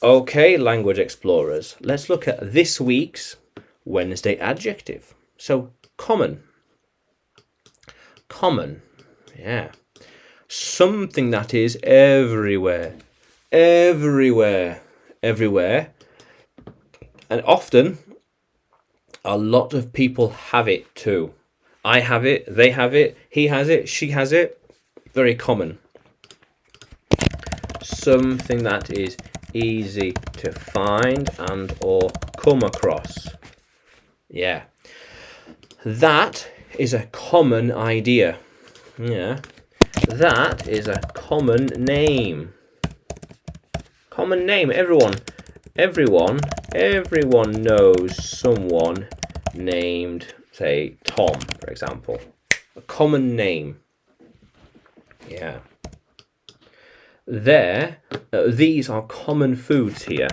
Okay, language explorers, let's look at this week's Wednesday adjective. So, common. Common, yeah. Something that is everywhere. Everywhere. Everywhere. And often, a lot of people have it too. I have it, they have it, he has it, she has it. Very common. Something that is easy to find and or come across. Yeah. That is a common idea. Yeah. That is a common name. Common name. Everyone knows someone named, say, Tom, for example. A common name. Yeah. These are common foods here.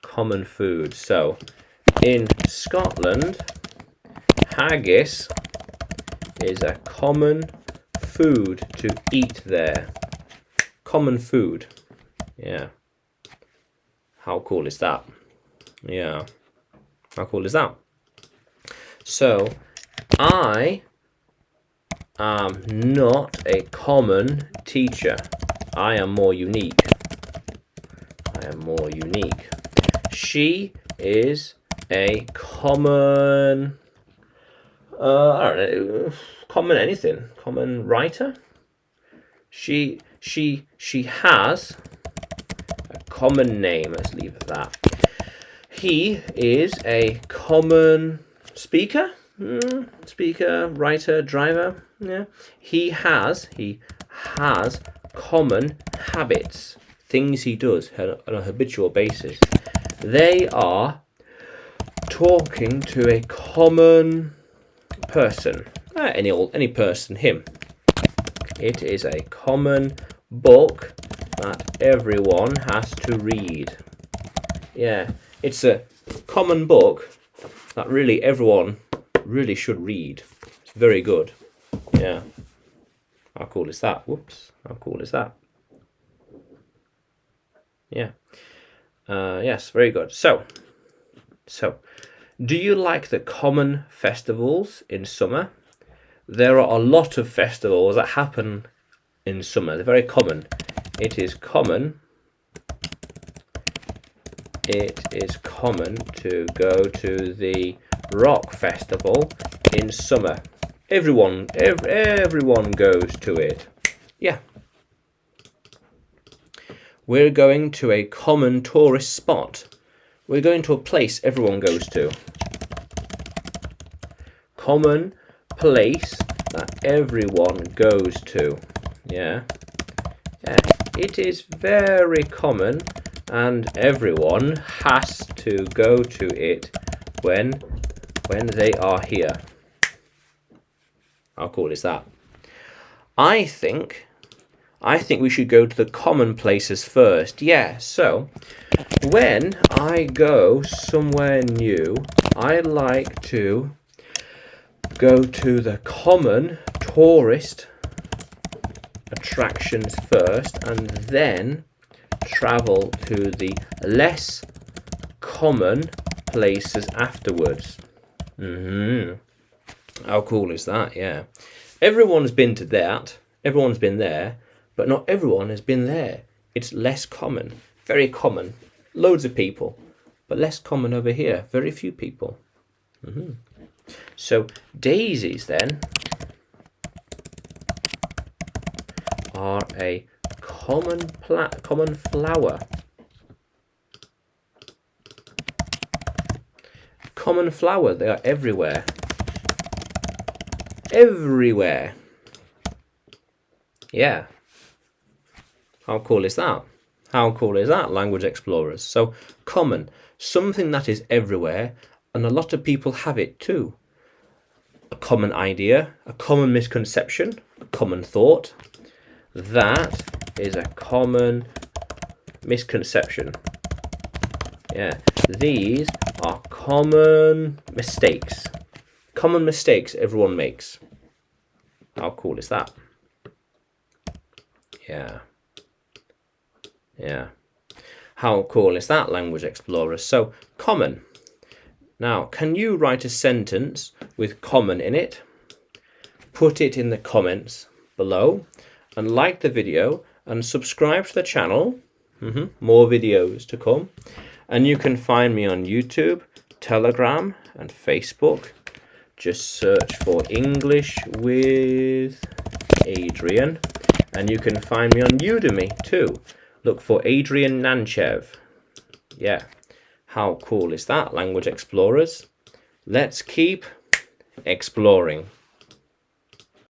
Common food. So, in Scotland, haggis is a common food to eat there. Common food. Yeah. How cool is that? Yeah. How cool is that? So, I am not a common teacher. I am more unique. I am more unique. She is a common, I don't know, common anything. Common writer. She has a common name. Let's leave it at that. He is a common speaker. Speaker, writer, driver. Yeah. He has common habits. Things he does on a habitual basis. They are talking to a common person. Any person, him. It is a common book that everyone has to read. Yeah, it's a common book that really everyone really should read. It's very good. Yeah. How cool is that? Whoops. How cool is that? Yeah. Yes, very good. So, do you like the common festivals in summer? There are a lot of festivals that happen in summer. They're very common. It is common to go to the rock festival in summer. Everyone goes to it. Yeah. We're going to a common tourist spot. We're going to a place everyone goes to. Common place that everyone goes to. Yeah. Yeah. It is very common and everyone has to go to it when they are here. How cool is that? I think we should go to the common places first. Yeah, so when I go somewhere new, I like to go to the common tourist attractions first and then travel to the less common places afterwards. How cool is that? Yeah. Everyone's been to that. Everyone's been there, but not everyone has been there. It's less common. Very common. Loads of people, but less common over here. Very few people. So daisies then are a common flower. Common flower. They are everywhere. Everywhere. Yeah. How cool is that? How cool is that, language explorers? So, common. Something that is everywhere, and a lot of people have it too. A common idea, a common misconception, a common thought. That is a common misconception. Yeah. These are common mistakes. Common mistakes everyone makes. How cool is that? Yeah. Yeah. How cool is that, language explorers? So, common. Now, can you write a sentence with common in it? Put it in the comments below and like the video and subscribe to the channel. More videos to come. And you can find me on YouTube, Telegram and Facebook. Just search for English with Adrian. And you can find me on Udemy too. Look for Adrian Nanchev. Yeah, how cool is that, language explorers? Let's keep exploring.